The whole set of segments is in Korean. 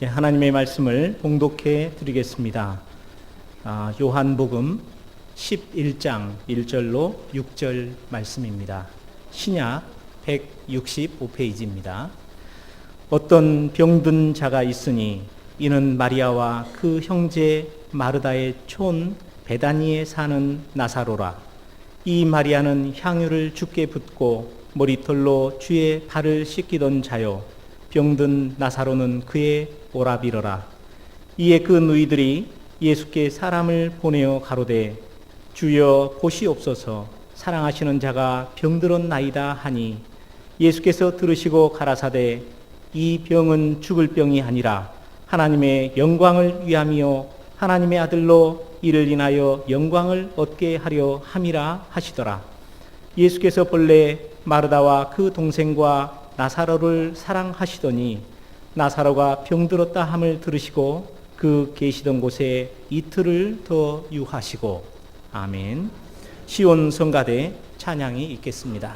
하나님의 말씀을 봉독해 드리겠습니다. 요한복음 11장 1절로 6절 말씀입니다. 신약 165페이지입니다. 어떤 병든 자가 있으니 이는 마리아와 그 형제 마르다의 촌 베다니에 사는 나사로라. 이 마리아는 향유를 주께 붓고 머리털로 주의 발을 씻기던 자요, 병든 나사로는 그의 오라비러라. 이에 그 누이들이 예수께 사람을 보내어 가로되, 주여 보시옵소서, 사랑하시는 자가 병들었나이다 하니, 예수께서 들으시고 가라사대, 이 병은 죽을 병이 아니라 하나님의 영광을 위함이요 하나님의 아들로 이를 인하여 영광을 얻게 하려 함이라 하시더라. 예수께서 본래 마르다와 그 동생과 나사로를 사랑하시더니 나사로가 병들었다 함을 들으시고 그 계시던 곳에 이틀을 더 유하시고. 아멘. 시온 성가대 찬양이 있겠습니다.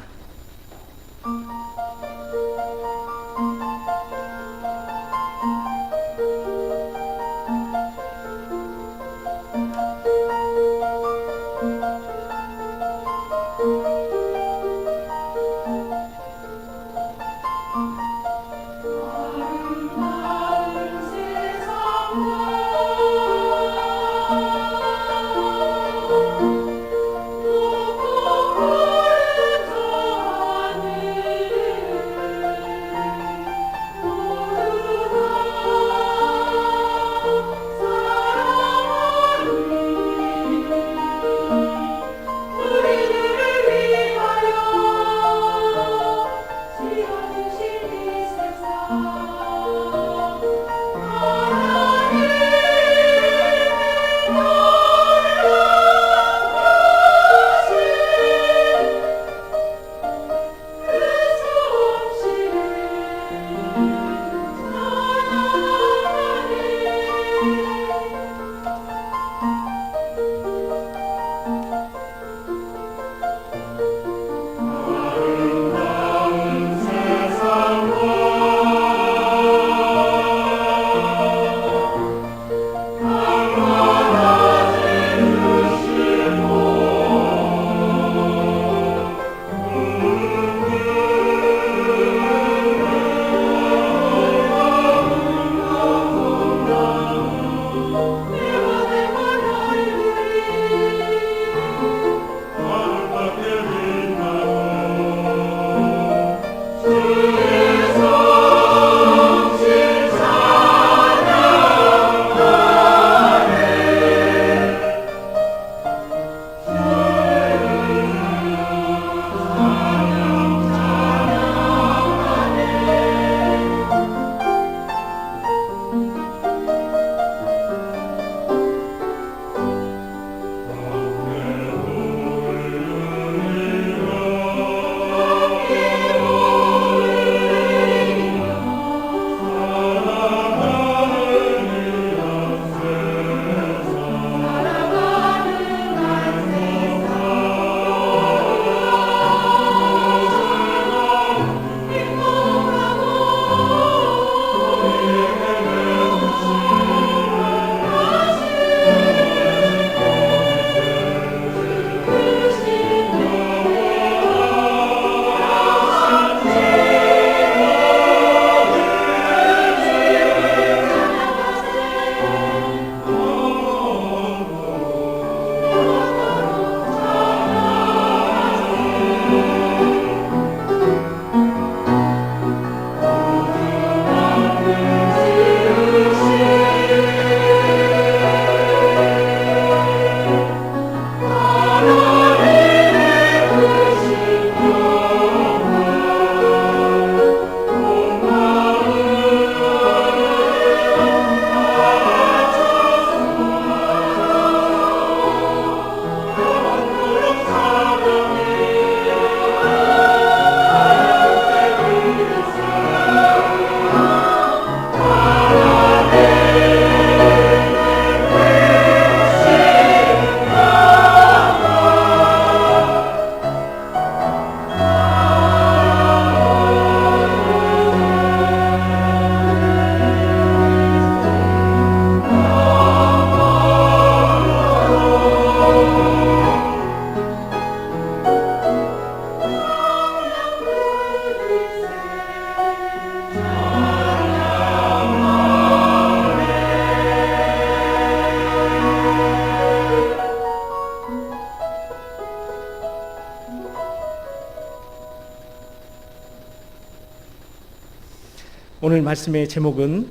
오늘 말씀의 제목은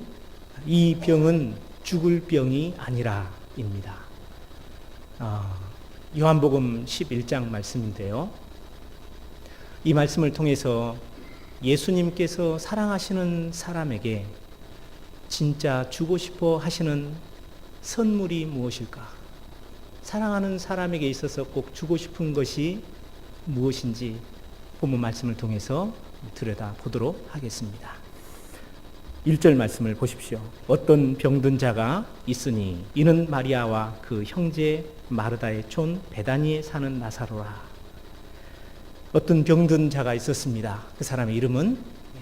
이 병은 죽을 병이 아니라입니다. 요한복음 11장 말씀인데요. 이 말씀을 통해서 예수님께서 사랑하시는 사람에게 진짜 주고 싶어 하시는 선물이 무엇일까? 사랑하는 사람에게 있어서 꼭 주고 싶은 것이 무엇인지 본문 말씀을 통해서 들여다보도록 하겠습니다. 1절 말씀을 보십시오. 어떤 병든 자가 있으니 이는 마리아와 그 형제 마르다의 촌 베다니에 사는 나사로라. 어떤 병든 자가 있었습니다. 그 사람의 이름은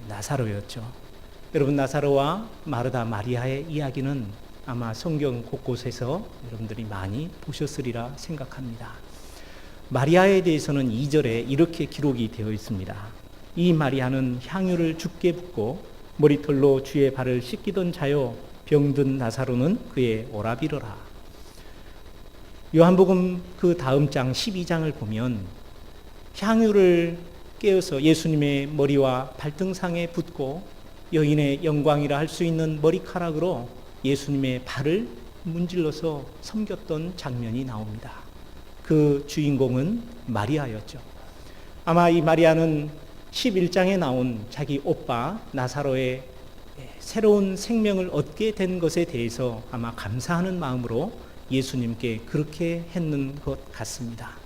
나사로였죠. 여러분, 나사로와 마르다 마리아의 이야기는 아마 성경 곳곳에서 여러분들이 많이 보셨으리라 생각합니다. 마리아에 대해서는 2절에 이렇게 기록이 되어 있습니다. 이 마리아는 향유를 주께 붓고 머리털로 주의 발을 씻기던 자요, 병든 나사로는 그의 오라비러라. 요한복음 그 다음 장 12장을 보면 향유를 깨어서 예수님의 머리와 발등상에 붓고 여인의 영광이라 할 수 있는 머리카락으로 예수님의 발을 문질러서 섬겼던 장면이 나옵니다. 그 주인공은 마리아였죠. 아마 이 마리아는 11장에 나온 자기 오빠 나사로의 새로운 생명을 얻게 된 것에 대해서 아마 감사하는 마음으로 예수님께 그렇게 했는 것 같습니다.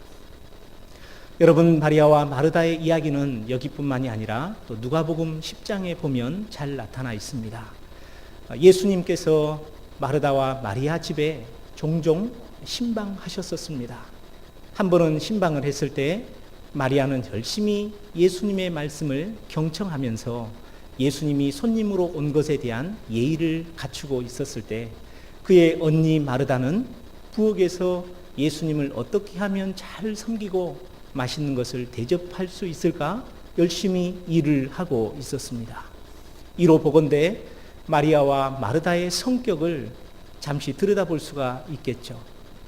여러분, 마리아와 마르다의 이야기는 여기뿐만이 아니라 또 누가복음 10장에 보면 잘 나타나 있습니다. 예수님께서 마르다와 마리아 집에 종종 신방하셨었습니다. 한 번은 신방을 했을 때 마리아는 열심히 예수님의 말씀을 경청하면서 예수님이 손님으로 온 것에 대한 예의를 갖추고 있었을 때 그의 언니 마르다는 부엌에서 예수님을 어떻게 하면 잘 섬기고 맛있는 것을 대접할 수 있을까 열심히 일을 하고 있었습니다. 이로 보건대 마리아와 마르다의 성격을 잠시 들여다볼 수가 있겠죠.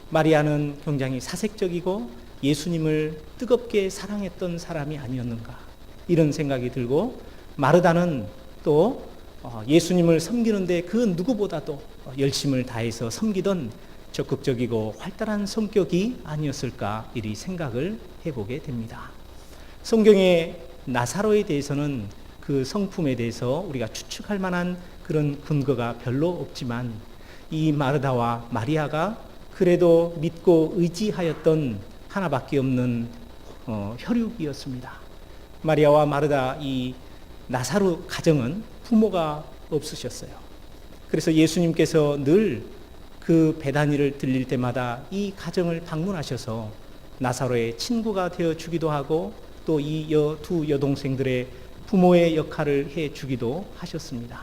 마리아는 굉장히 사색적이고 예수님을 뜨겁게 사랑했던 사람이 아니었는가, 이런 생각이 들고, 마르다는 또 예수님을 섬기는데 그 누구보다도 열심을 다해서 섬기던 적극적이고 활달한 성격이 아니었을까, 이리 생각을 해보게 됩니다. 성경의 나사로에 대해서는 그 성품에 대해서 우리가 추측할 만한 그런 근거가 별로 없지만 이 마르다와 마리아가 그래도 믿고 의지하였던 하나밖에 없는 혈육이었습니다. 마리아와 마르다 이 나사로 가정은 부모가 없으셨어요. 그래서 예수님께서 늘 그 베다니를 들릴 때마다 이 가정을 방문하셔서 나사로의 친구가 되어 주기도 하고 또 이 두 여동생들의 부모의 역할을 해 주기도 하셨습니다.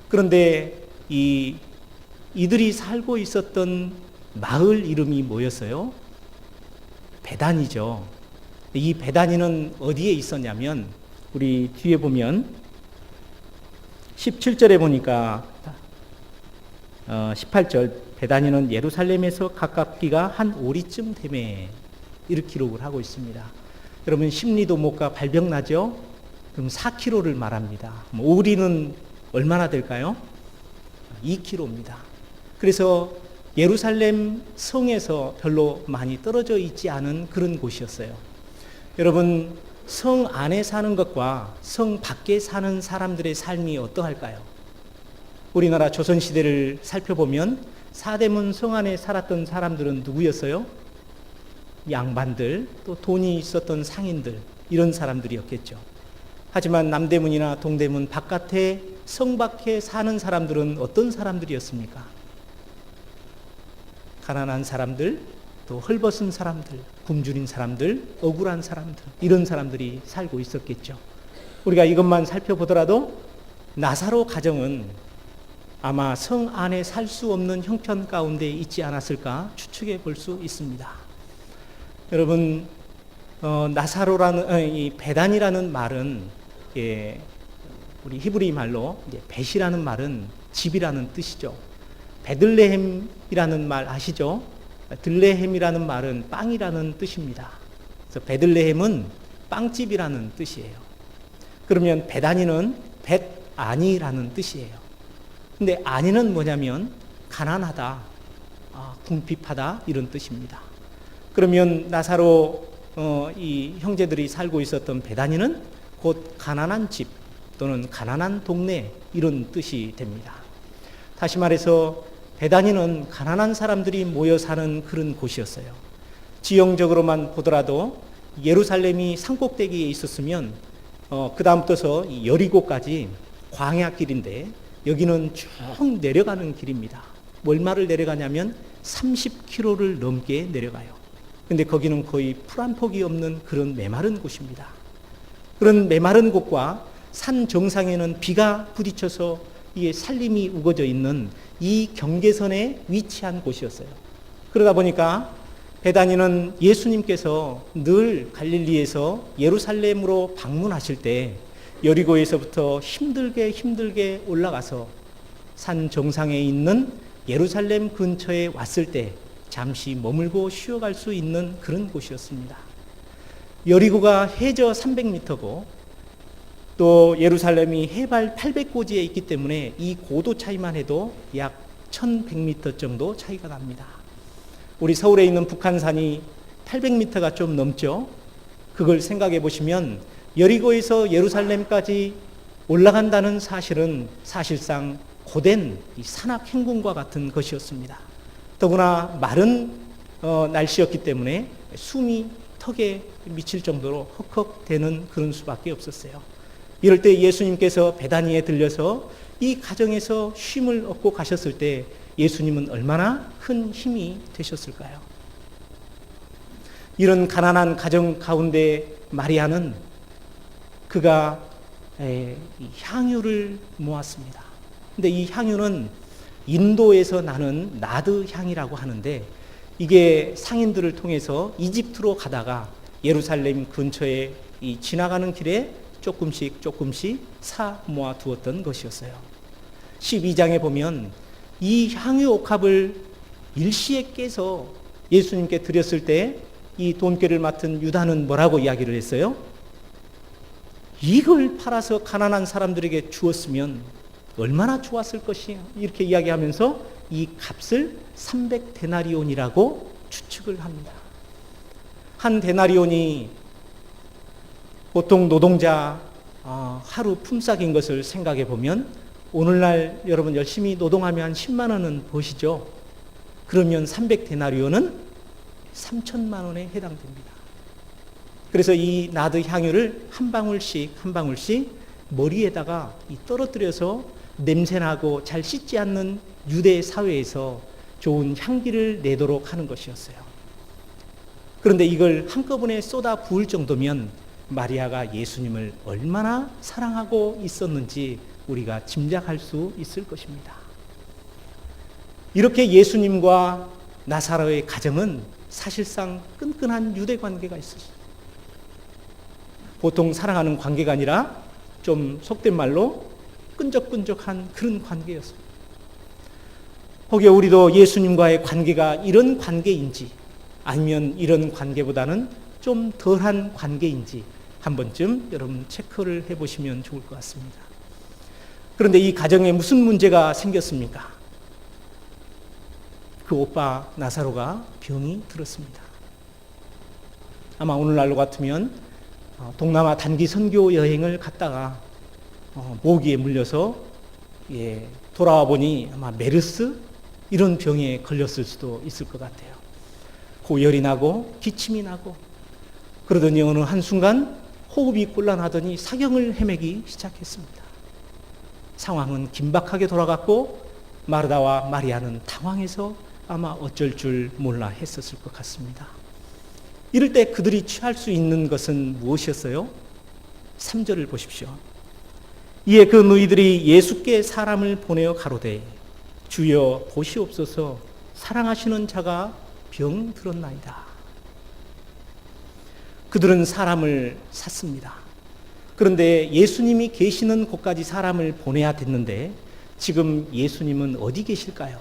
그런데 이들이 살고 있었던 마을 이름이 뭐였어요? 베다니죠. 이 베다니는 어디에 있었냐면 우리 뒤에 보면 17절에 보니까 18절 베다니는 예루살렘에서 가깝기가 한 오리쯤 되매, 이렇게 기록을 하고 있습니다. 여러분, 심리도 못 가 발병 나죠? 그럼 4km를 말합니다. 오리는 얼마나 될까요? 2km입니다. 그래서 예루살렘 성에서 별로 많이 떨어져 있지 않은 그런 곳이었어요. 여러분, 성 안에 사는 것과 성 밖에 사는 사람들의 삶이 어떠할까요? 우리나라 조선시대를 살펴보면 사대문 성 안에 살았던 사람들은 누구였어요? 양반들, 또 돈이 있었던 상인들, 이런 사람들이었겠죠. 하지만 남대문이나 동대문 바깥에 성 밖에 사는 사람들은 어떤 사람들이었습니까? 가난한 사람들, 또 헐벗은 사람들, 굶주린 사람들, 억울한 사람들, 이런 사람들이 살고 있었겠죠. 우리가 이것만 살펴보더라도 나사로 가정은 아마 성 안에 살 수 없는 형편 가운데 있지 않았을까 추측해 볼 수 있습니다. 여러분, 나사로라는 이 베단이라는 말은 우리 히브리 말로 벳이라는 말은 집이라는 뜻이죠. 베들레헴이라는 말 아시죠? 들레헴이라는 말은 빵이라는 뜻입니다. 그래서 베들레헴은 빵집이라는 뜻이에요. 그러면 베다니는 벳 아니라는 뜻이에요. 근데 아니는 뭐냐면 가난하다, 궁핍하다 이런 뜻입니다. 그러면 나사로 이 형제들이 살고 있었던 베다니는 곧 가난한 집 또는 가난한 동네 이런 뜻이 됩니다. 다시 말해서 베다니는 가난한 사람들이 모여 사는 그런 곳이었어요. 지형적으로만 보더라도 예루살렘이 산꼭대기에 있었으면 그 다음부터서 여리고까지 광야길인데 여기는 쭉 내려가는 길입니다. 얼마를 내려가냐면 30km를 넘게 내려가요. 근데 거기는 거의 풀 한 폭이 없는 그런 메마른 곳입니다. 그런 메마른 곳과 산 정상에는 비가 부딪혀서 이게 산림이 우거져 있는 이 경계선에 위치한 곳이었어요. 그러다 보니까 베다니는 예수님께서 늘 갈릴리에서 예루살렘으로 방문하실 때 여리고에서부터 힘들게 올라가서 산 정상에 있는 예루살렘 근처에 왔을 때 잠시 머물고 쉬어갈 수 있는 그런 곳이었습니다. 여리고가 해저 300m고 또 예루살렘이 해발 800고지에 있기 때문에 이 고도 차이만 해도 약 1100m 정도 차이가 납니다. 우리 서울에 있는 북한산이 800m가 좀 넘죠. 그걸 생각해 보시면 여리고에서 예루살렘까지 올라간다는 사실은 사실상 고된 산악 행군과 같은 것이었습니다. 더구나 마른 날씨였기 때문에 숨이 턱에 미칠 정도로 헉헉대는 그런 수밖에 없었어요. 이럴 때 예수님께서 베다니에 들려서 이 가정에서 쉼을 얻고 가셨을 때 예수님은 얼마나 큰 힘이 되셨을까요? 이런 가난한 가정 가운데 마리아는 그가 향유를 모았습니다. 근데 이 향유는 인도에서 나는 나드 향이라고 하는데 이게 상인들을 통해서 이집트로 가다가 예루살렘 근처에 지나가는 길에 조금씩 사 모아 두었던 것이었어요. 12장에 보면 이 향유 옥합을 일시에 깨서 예수님께 드렸을 때 이 돈꾀를 맡은 유다는 뭐라고 이야기를 했어요? 이걸 팔아서 가난한 사람들에게 주었으면 얼마나 좋았을 것이야. 이렇게 이야기하면서 이 값을 300데나리온이라고 추측을 합니다. 한 데나리온이 보통 노동자 하루 품삯인 것을 생각해 보면 오늘날 여러분 열심히 노동하면 한 10만 원은 버시죠. 그러면 300데나리온은 3천만 원에 해당됩니다. 그래서 이 나드 향유를 한 방울씩 머리에다가 떨어뜨려서 냄새나고 잘 씻지 않는 유대 사회에서 좋은 향기를 내도록 하는 것이었어요. 그런데 이걸 한꺼번에 쏟아 부을 정도면 마리아가 예수님을 얼마나 사랑하고 있었는지 우리가 짐작할 수 있을 것입니다. 이렇게 예수님과 나사로의 가정은 사실상 끈끈한 유대 관계가 있었어요. 보통 사랑하는 관계가 아니라 좀 속된 말로 끈적끈적한 그런 관계였어요. 혹여 우리도 예수님과의 관계가 이런 관계인지 아니면 이런 관계보다는 좀 덜한 관계인지 한 번쯤 여러분 체크를 해보시면 좋을 것 같습니다. 그런데 이 가정에 무슨 문제가 생겼습니까? 그 오빠 나사로가 병이 들었습니다. 아마 오늘날로 같으면 동남아 단기 선교 여행을 갔다가 모기에 물려서 돌아와 보니 아마 메르스 이런 병에 걸렸을 수도 있을 것 같아요. 고열이 나고 기침이 나고 그러더니 어느 한순간 호흡이 곤란하더니 사경을 헤매기 시작했습니다. 상황은 긴박하게 돌아갔고 마르다와 마리아는 당황해서 아마 어쩔 줄 몰라 했었을 것 같습니다. 이럴 때 그들이 취할 수 있는 것은 무엇이었어요? 3절을 보십시오. 이에 그 누이들이 예수께 사람을 보내어 가로되 주여 보시옵소서 사랑하시는 자가 병 들었나이다. 그들은 사람을 샀습니다. 그런데 예수님이 계시는 곳까지 사람을 보내야 됐는데 지금 예수님은 어디 계실까요?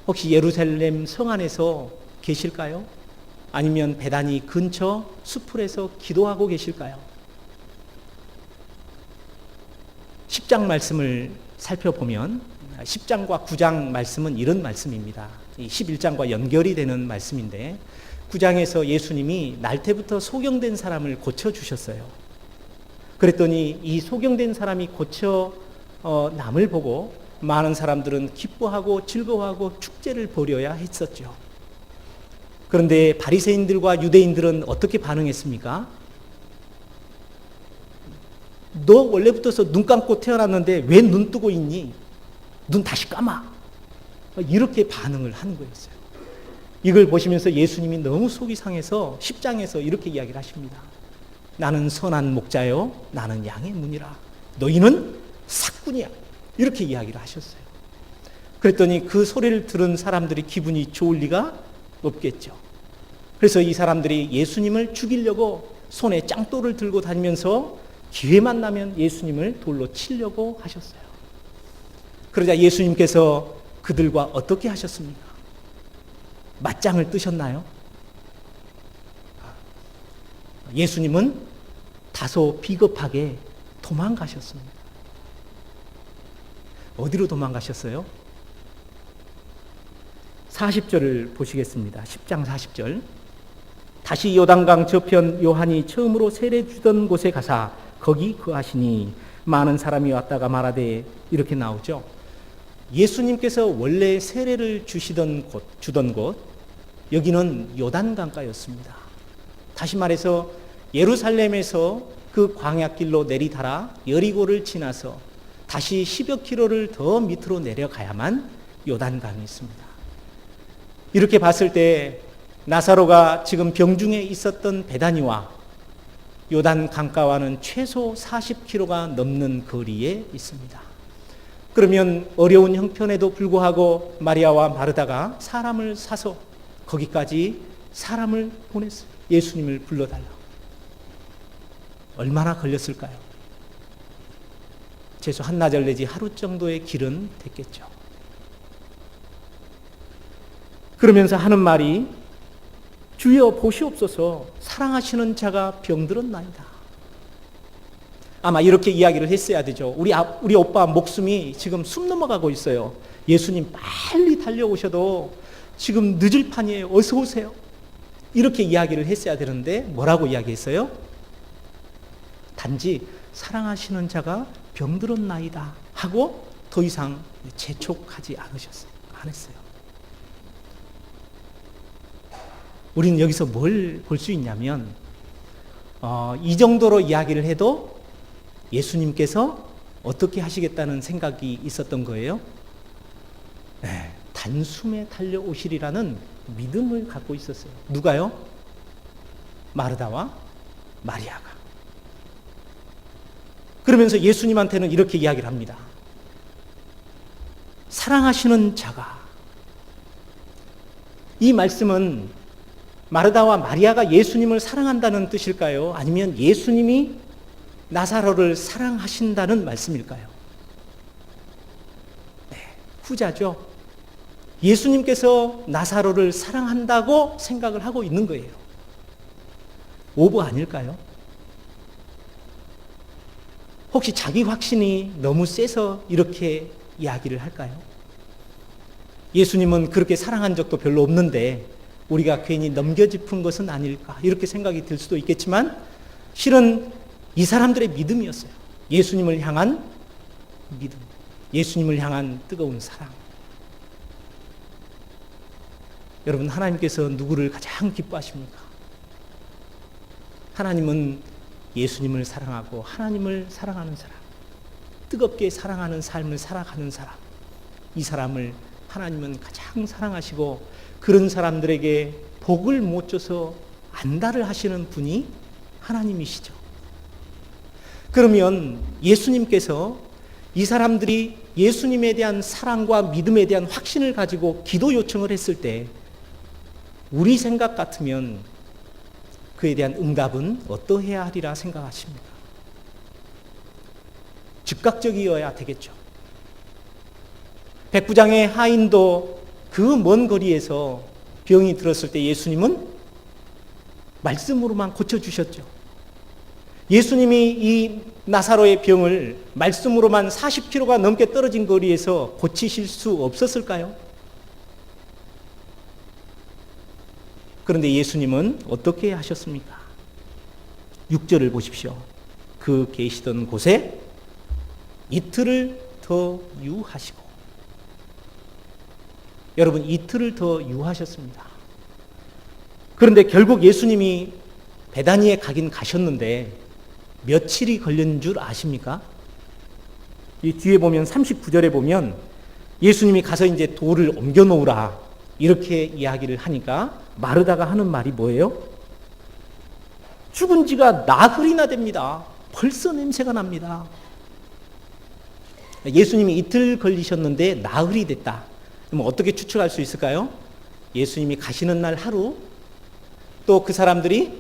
혹시 예루살렘 성 안에서 계실까요? 아니면 베다니 근처 수풀에서 기도하고 계실까요? 10장 말씀을 살펴보면 10장과 9장 말씀은 이런 말씀입니다. 11장과 연결이 되는 말씀인데 9장에서 예수님이 날 때부터 소경된 사람을 고쳐주셨어요. 그랬더니 이 소경된 사람이 고쳐 남을 보고 많은 사람들은 기뻐하고 즐거워하고 축제를 벌여야 했었죠. 그런데 바리새인들과 유대인들은 어떻게 반응했습니까? 너 원래부터 눈 감고 태어났는데 왜 눈 뜨고 있니? 눈 다시 감아. 이렇게 반응을 하는 거였어요. 이걸 보시면서 예수님이 너무 속이 상해서 10장에서 이렇게 이야기를 하십니다. 나는 선한 목자요, 나는 양의 문이라. 너희는 삭군이야. 이렇게 이야기를 하셨어요. 그랬더니 그 소리를 들은 사람들이 기분이 좋을 리가 없겠죠. 그래서 이 사람들이 예수님을 죽이려고 손에 짱돌을 들고 다니면서 기회만 나면 예수님을 돌로 치려고 하셨어요. 그러자 예수님께서 그들과 어떻게 하셨습니까? 맞짱을 뜨셨나요? 예수님은 다소 비겁하게 도망가셨습니다. 어디로 도망가셨어요? 40절을 보시겠습니다. 10장 40절. 다시 요단강 저편 요한이 처음으로 세례 주던 곳에 가사 거기 거하시니 많은 사람이 왔다가 말하되 이렇게 나오죠. 예수님께서 원래 세례를 주던 곳, 여기는 요단강가였습니다. 다시 말해서 예루살렘에서 그 광야길로 내리달아 여리고를 지나서 다시 10여 킬로를 더 밑으로 내려가야만 요단강이 있습니다. 이렇게 봤을 때 나사로가 지금 병중에 있었던 베다니와 요단 강가와는 최소 40km가 넘는 거리에 있습니다. 그러면 어려운 형편에도 불구하고 마리아와 마르다가 사람을 사서 거기까지 사람을 보냈어요. 예수님을 불러달라고. 얼마나 걸렸을까요? 최소 한나절 내지 하루 정도의 길은 됐겠죠. 그러면서 하는 말이 주여 보시옵소서 사랑하시는 자가 병들었나이다. 아마 이렇게 이야기를 했어야 되죠. 우리 오빠 목숨이 지금 숨 넘어가고 있어요. 예수님 빨리 달려오셔도 지금 늦을 판이에요. 어서 오세요. 이렇게 이야기를 했어야 되는데 뭐라고 이야기했어요? 단지 사랑하시는 자가 병들었나이다 하고 더 이상 재촉하지 안 했어요. 우리는 여기서 뭘 볼 수 있냐면 이 정도로 이야기를 해도 예수님께서 어떻게 하시겠다는 생각이 있었던 거예요? 네, 단숨에 달려오시리라는 믿음을 갖고 있었어요. 누가요? 마르다와 마리아가. 그러면서 예수님한테는 이렇게 이야기를 합니다. 사랑하시는 자가. 이 말씀은 마르다와 마리아가 예수님을 사랑한다는 뜻일까요? 아니면 예수님이 나사로를 사랑하신다는 말씀일까요? 네, 후자죠. 예수님께서 나사로를 사랑한다고 생각을 하고 있는 거예요. 오버 아닐까요? 혹시 자기 확신이 너무 세서 이렇게 이야기를 할까요? 예수님은 그렇게 사랑한 적도 별로 없는데 우리가 괜히 넘겨짚은 것은 아닐까 이렇게 생각이 들 수도 있겠지만 실은 이 사람들의 믿음이었어요. 예수님을 향한 믿음, 예수님을 향한 뜨거운 사랑. 여러분, 하나님께서 누구를 가장 기뻐하십니까? 하나님은 예수님을 사랑하고 하나님을 사랑하는 사람, 뜨겁게 사랑하는 삶을 살아가는 사람, 이 사람을 하나님은 가장 사랑하시고 그런 사람들에게 복을 못 줘서 안달을 하시는 분이 하나님이시죠. 그러면 예수님께서 이 사람들이 예수님에 대한 사랑과 믿음에 대한 확신을 가지고 기도 요청을 했을 때 우리 생각 같으면 그에 대한 응답은 어떠해야 하리라 생각하십니까? 즉각적이어야 되겠죠. 백부장의 하인도 그 먼 거리에서 병이 들었을 때 예수님은 말씀으로만 고쳐주셨죠. 예수님이 이 나사로의 병을 말씀으로만 40km가 넘게 떨어진 거리에서 고치실 수 없었을까요? 그런데 예수님은 어떻게 하셨습니까? 6절을 보십시오. 그 계시던 곳에 이틀을 더 유하시고, 여러분, 이틀을 더 유하셨습니다. 그런데 결국 예수님이 베다니에 가긴 가셨는데 며칠이 걸린 줄 아십니까? 이 뒤에 보면 39절에 보면 예수님이 가서 이제 돌을 옮겨 놓으라 이렇게 이야기를 하니까 마르다가 하는 말이 뭐예요? 죽은 지가 나흘이나 됩니다. 벌써 냄새가 납니다. 예수님이 이틀 걸리셨는데 나흘이 됐다. 그럼 어떻게 추측할 수 있을까요? 예수님이 가시는 날 하루, 또 그 사람들이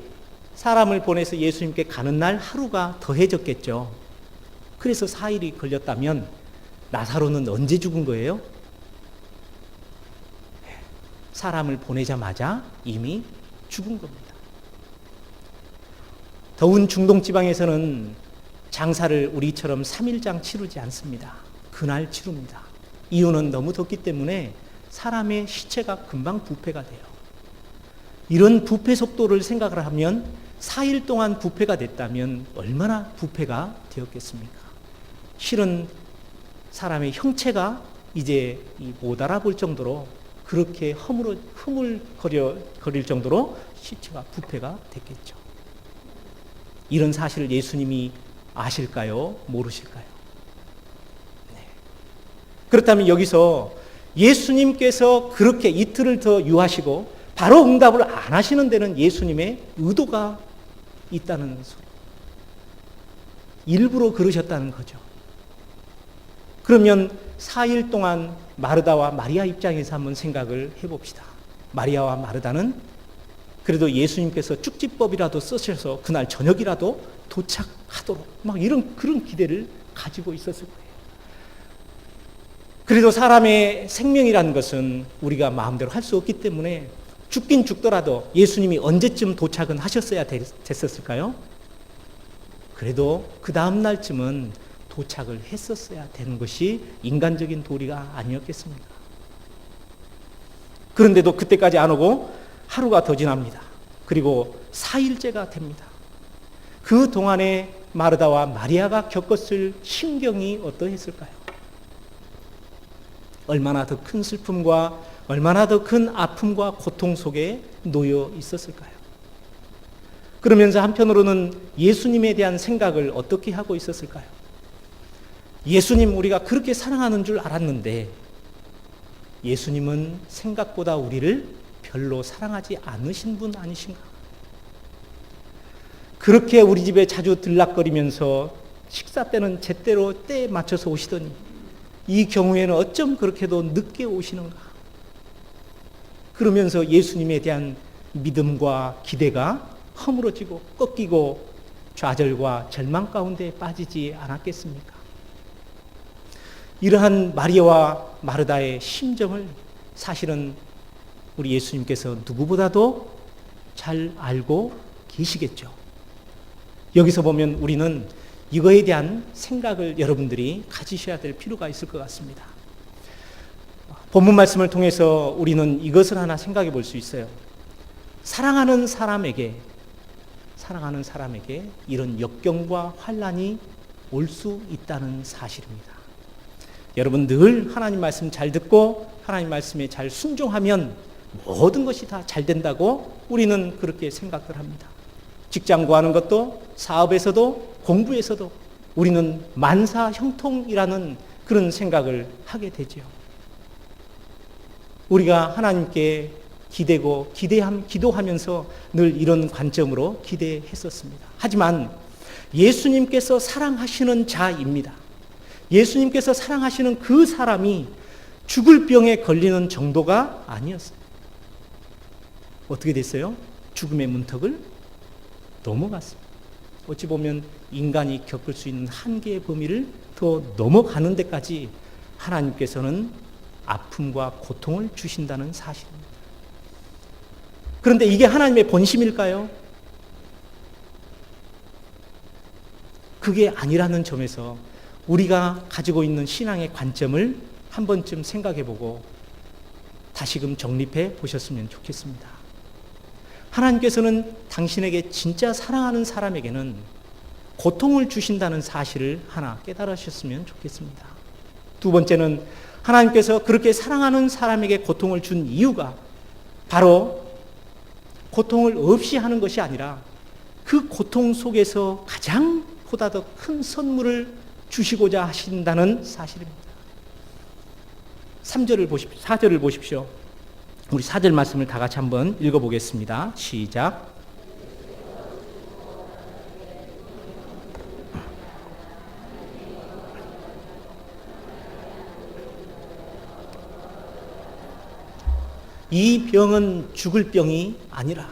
사람을 보내서 예수님께 가는 날 하루가 더해졌겠죠. 그래서 4일이 걸렸다면 나사로는 언제 죽은 거예요? 사람을 보내자마자 이미 죽은 겁니다. 더운 중동 지방에서는 장사를 우리처럼 3일장 치르지 않습니다. 그날 치릅니다. 이유는 너무 덥기 때문에 사람의 시체가 금방 부패가 돼요. 이런 부패 속도를 생각을 하면 4일 동안 부패가 됐다면 얼마나 부패가 되었겠습니까? 실은 사람의 형체가 이제 못 알아볼 정도로 그렇게 허물거릴 정도로 시체가 부패가 됐겠죠. 이런 사실을 예수님이 아실까요? 모르실까요? 네. 그렇다면 여기서 예수님께서 그렇게 이틀을 더 유하시고 바로 응답을 안 하시는 데는 예수님의 의도가 있다는 소리. 일부러 그러셨다는 거죠. 그러면 4일 동안 마르다와 마리아 입장에서 한번 생각을 해봅시다. 마리아와 마르다는 그래도 예수님께서 축지법이라도 쓰셔서 그날 저녁이라도 도착하도록 막 그런 기대를 가지고 있었을 거예요. 그래도 사람의 생명이라는 것은 우리가 마음대로 할 수 없기 때문에 죽긴 죽더라도 예수님이 언제쯤 도착은 하셨어야 됐었을까요? 그래도 그 다음 날쯤은 도착을 했었어야 되는 것이 인간적인 도리가 아니었겠습니까? 그런데도 그때까지 안 오고 하루가 더 지납니다. 그리고 4일째가 됩니다. 그 동안에 마르다와 마리아가 겪었을 심경이 어떠했을까요? 얼마나 더 큰 슬픔과 얼마나 더 큰 아픔과 고통 속에 놓여 있었을까요? 그러면서 한편으로는 예수님에 대한 생각을 어떻게 하고 있었을까요? 예수님 우리가 그렇게 사랑하는 줄 알았는데 예수님은 생각보다 우리를 별로 사랑하지 않으신 분 아니신가? 그렇게 우리 집에 자주 들락거리면서 식사 때는 제때로 때에 맞춰서 오시더니 이 경우에는 어쩜 그렇게도 늦게 오시는가? 그러면서 예수님에 대한 믿음과 기대가 허물어지고 꺾이고 좌절과 절망 가운데 빠지지 않았겠습니까? 이러한 마리아와 마르다의 심정을 사실은 우리 예수님께서 누구보다도 잘 알고 계시겠죠. 여기서 보면 우리는 이거에 대한 생각을 여러분들이 가지셔야 될 필요가 있을 것 같습니다. 본문 말씀을 통해서 우리는 이것을 하나 생각해 볼 수 있어요. 사랑하는 사람에게 이런 역경과 환난이 올 수 있다는 사실입니다. 여러분 늘 하나님 말씀 잘 듣고 하나님 말씀에 잘 순종하면 모든 것이 다 잘 된다고 우리는 그렇게 생각을 합니다. 직장 구하는 것도 사업에서도 공부에서도 우리는 만사 형통이라는 그런 생각을 하게 되죠. 우리가 하나님께 기도하면서 늘 이런 관점으로 기대했었습니다. 하지만 예수님께서 사랑하시는 자입니다. 예수님께서 사랑하시는 그 사람이 죽을 병에 걸리는 정도가 아니었어요. 어떻게 됐어요? 죽음의 문턱을 넘어갔습니다. 어찌 보면 인간이 겪을 수 있는 한계의 범위를 더 넘어가는 데까지 하나님께서는 아픔과 고통을 주신다는 사실입니다. 그런데 이게 하나님의 본심일까요? 그게 아니라는 점에서 우리가 가지고 있는 신앙의 관점을 한 번쯤 생각해보고 다시금 정립해 보셨으면 좋겠습니다. 하나님께서는 당신에게 진짜 사랑하는 사람에게는 고통을 주신다는 사실을 하나 깨달으셨으면 좋겠습니다. 두 번째는 하나님께서 그렇게 사랑하는 사람에게 고통을 준 이유가 바로 고통을 없이 하는 것이 아니라 그 고통 속에서 가장 보다 더 큰 선물을 주시고자 하신다는 사실입니다. 3절을 보십시오. 4절을 보십시오. 우리 4절 말씀을 다 같이 한번 읽어보겠습니다. 시작. 이 병은 죽을 병이 아니라,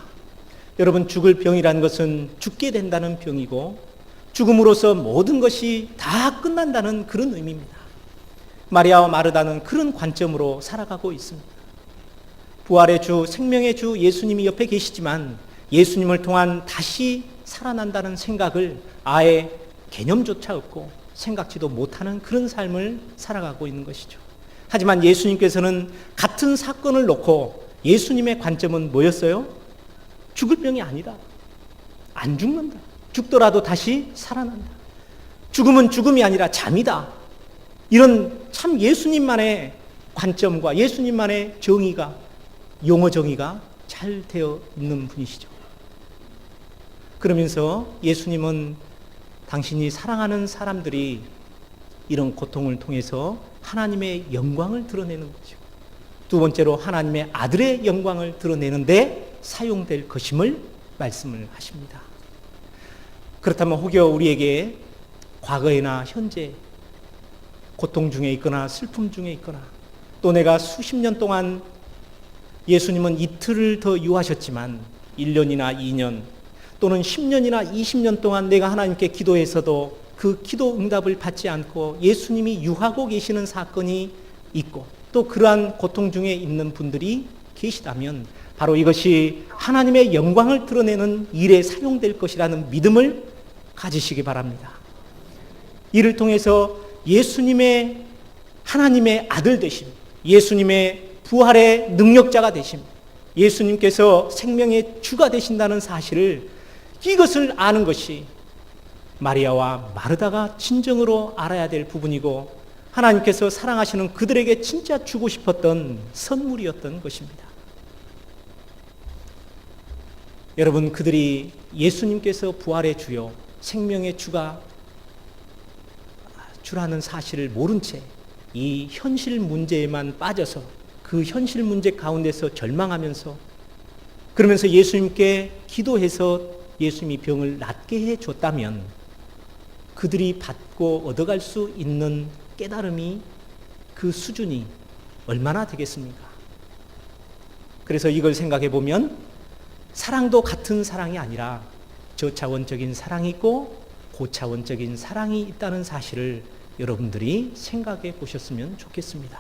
여러분, 죽을 병이라는 것은 죽게 된다는 병이고 죽음으로써 모든 것이 다 끝난다는 그런 의미입니다. 마리아와 마르다는 그런 관점으로 살아가고 있습니다. 부활의 주, 생명의 주 예수님이 옆에 계시지만 예수님을 통한 다시 살아난다는 생각을 아예 개념조차 없고 생각지도 못하는 그런 삶을 살아가고 있는 것이죠. 하지만 예수님께서는 같은 사건을 놓고 예수님의 관점은 뭐였어요? 죽을 병이 아니다. 안 죽는다. 죽더라도 다시 살아난다. 죽음은 죽음이 아니라 잠이다. 이런 참 예수님만의 관점과 예수님만의 정의가, 용어 정의가 잘 되어 있는 분이시죠. 그러면서 예수님은 당신이 사랑하는 사람들이 이런 고통을 통해서 하나님의 영광을 드러내는 거죠. 두 번째로 하나님의 아들의 영광을 드러내는데 사용될 것임을 말씀을 하십니다. 그렇다면 혹여 우리에게 과거에나 현재 고통 중에 있거나 슬픔 중에 있거나 또 내가 수십 년 동안 예수님은 이틀을 더 유하셨지만 1년이나 2년 또는 10년이나 20년 동안 내가 하나님께 기도해서도 그 기도 응답을 받지 않고 예수님이 유하고 계시는 사건이 있고 또 그러한 고통 중에 있는 분들이 계시다면 바로 이것이 하나님의 영광을 드러내는 일에 사용될 것이라는 믿음을 가지시기 바랍니다. 이를 통해서 예수님의 하나님의 아들 되심, 예수님의 부활의 능력자가 되심, 예수님께서 생명의 주가 되신다는 사실을, 이것을 아는 것이 마리아와 마르다가 진정으로 알아야 될 부분이고 하나님께서 사랑하시는 그들에게 진짜 주고 싶었던 선물이었던 것입니다. 여러분, 그들이 예수님께서 부활의 주요 생명의 주가 주라는 사실을 모른 채 이 현실 문제에만 빠져서 그 현실 문제 가운데서 절망하면서 그러면서 예수님께 기도해서 예수님이 병을 낫게 해줬다면 그들이 받고 얻어갈 수 있는 깨달음이, 그 수준이 얼마나 되겠습니까? 그래서 이걸 생각해 보면 사랑도 같은 사랑이 아니라 저차원적인 사랑이 있고 고차원적인 사랑이 있다는 사실을 여러분들이 생각해 보셨으면 좋겠습니다.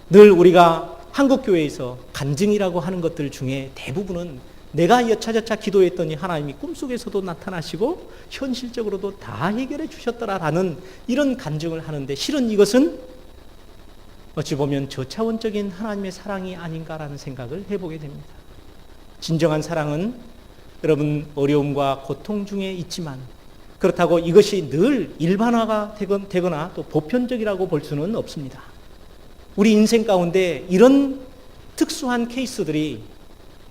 늘 우리가 한국교회에서 간증이라고 하는 것들 중에 대부분은 내가 여차저차 기도했더니 하나님이 꿈속에서도 나타나시고 현실적으로도 다 해결해 주셨더라라는 이런 간증을 하는데, 실은 이것은 어찌 보면 저차원적인 하나님의 사랑이 아닌가라는 생각을 해보게 됩니다. 진정한 사랑은 여러분 어려움과 고통 중에 있지만 그렇다고 이것이 늘 일반화가 되거나 또 보편적이라고 볼 수는 없습니다. 우리 인생 가운데 이런 특수한 케이스들이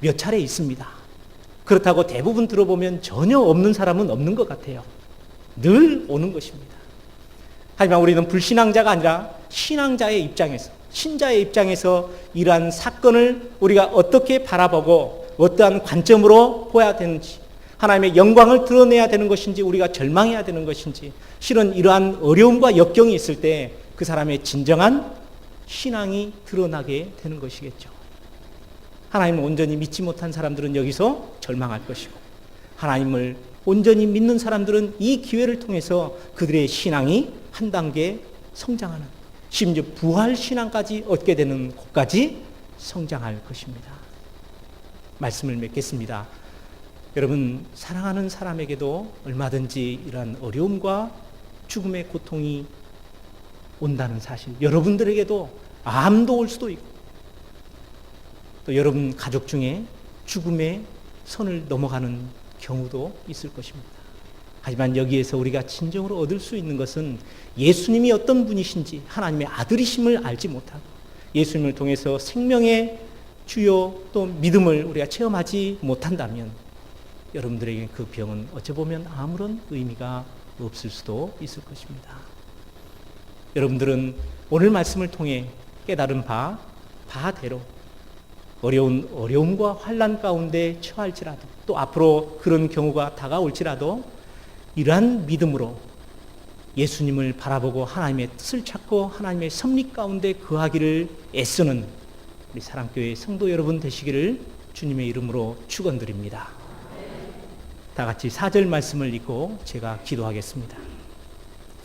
몇 차례 있습니다. 그렇다고 대부분 들어보면 전혀 없는 사람은 없는 것 같아요. 늘 오는 것입니다. 하지만 우리는 불신앙자가 아니라 신앙자의 입장에서, 신자의 입장에서 이러한 사건을 우리가 어떻게 바라보고 어떠한 관점으로 보아야 되는지, 하나님의 영광을 드러내야 되는 것인지 우리가 절망해야 되는 것인지, 실은 이러한 어려움과 역경이 있을 때 그 사람의 진정한 신앙이 드러나게 되는 것이겠죠. 하나님을 온전히 믿지 못한 사람들은 여기서 절망할 것이고, 하나님을 온전히 믿는 사람들은 이 기회를 통해서 그들의 신앙이 한 단계 성장하는, 심지어 부활 신앙까지 얻게 되는 곳까지 성장할 것입니다. 말씀을 맺겠습니다. 여러분, 사랑하는 사람에게도 얼마든지 이러한 어려움과 죽음의 고통이 온다는 사실, 여러분들에게도 암도 올 수도 있고, 또 여러분 가족 중에 죽음의 선을 넘어가는 경우도 있을 것입니다. 하지만 여기에서 우리가 진정으로 얻을 수 있는 것은 예수님이 어떤 분이신지, 하나님의 아들이심을 알지 못하고 예수님을 통해서 생명의 주요 또 믿음을 우리가 체험하지 못한다면 여러분들에게 그 병은 어찌 보면 아무런 의미가 없을 수도 있을 것입니다. 여러분들은 오늘 말씀을 통해 깨달은 바대로 어려움과 환난 가운데 처할지라도, 또 앞으로 그런 경우가 다가올지라도 이러한 믿음으로 예수님을 바라보고 하나님의 뜻을 찾고 하나님의 섭리 가운데 거하기를 애쓰는 우리 사랑교회 성도 여러분 되시기를 주님의 이름으로 축원드립니다. 다 같이 4절 말씀을 읽고 제가 기도하겠습니다.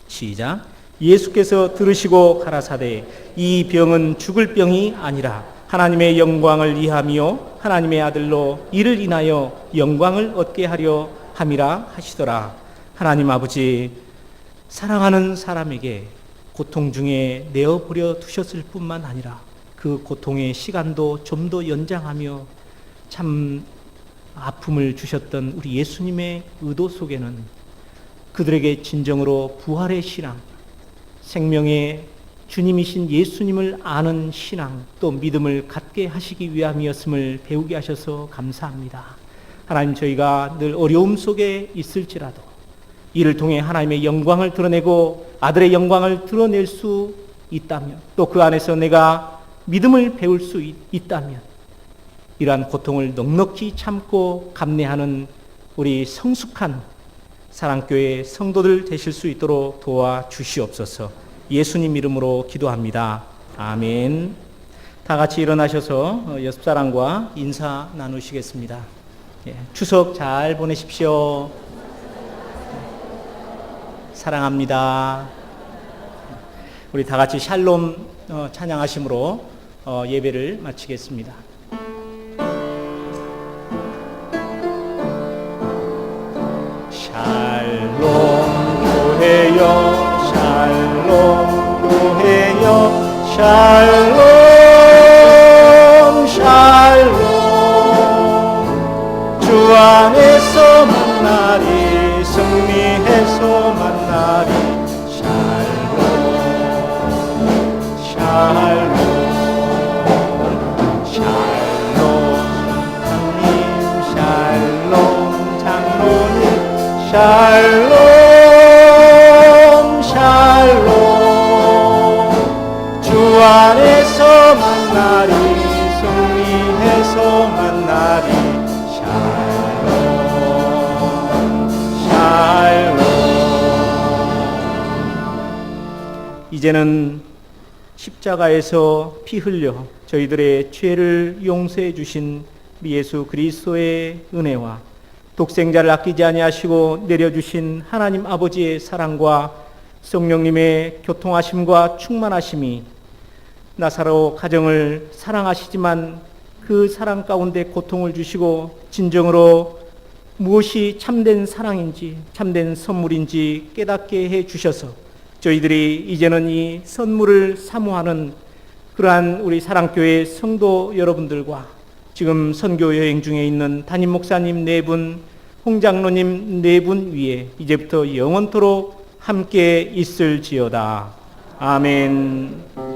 시작. 예수께서 들으시고 가라사대 이 병은 죽을 병이 아니라 하나님의 영광을 위하며 하나님의 아들로 이를 인하여 영광을 얻게 하려 함이라 하시더라. 하나님 아버지, 사랑하는 사람에게 고통 중에 내어버려 두셨을 뿐만 아니라 그 고통의 시간도 좀 더 연장하며 참 아픔을 주셨던 우리 예수님의 의도 속에는 그들에게 진정으로 부활의 신앙, 생명의 주님이신 예수님을 아는 신앙, 또 믿음을 갖게 하시기 위함이었음을 배우게 하셔서 감사합니다. 하나님, 저희가 늘 어려움 속에 있을지라도 이를 통해 하나님의 영광을 드러내고 아들의 영광을 드러낼 수 있다면, 또 그 안에서 내가 믿음을 배울 수 있다면 이러한 고통을 넉넉히 참고 감내하는 우리 성숙한 사랑교회 성도들 되실 수 있도록 도와주시옵소서. 예수님 이름으로 기도합니다. 아멘. 다 같이 일어나셔서 옆 사람과 인사 나누시겠습니다. 추석 잘 보내십시오. 사랑합니다. 우리 다 같이 샬롬 찬양하심으로 예배를 마치겠습니다. 샬롬 교회여, 샬롬 교회여, 샬롬 샬롬. 주 안에서 만나리, 승리해서 만나리. 샬롬 샬롬 샬롬 샬롬. 주 안에서 만나리, 승리해서 만나리. 샬롬 샬롬. 이제는 십자가에서 피 흘려 저희들의 죄를 용서해 주신 예수 그리스도의 은혜와 독생자를 아끼지 아니하시고 내려주신 하나님 아버지의 사랑과 성령님의 교통하심과 충만하심이 나사로 가정을 사랑하시지만 그 사랑 가운데 고통을 주시고 진정으로 무엇이 참된 사랑인지 참된 선물인지 깨닫게 해 주셔서 저희들이 이제는 이 선물을 사모하는 그러한 우리 사랑교회 성도 여러분들과 지금 선교 여행 중에 있는 담임 목사님 4분, 홍장로님 4분 위에 이제부터 영원토록 함께 있을지어다. 아멘.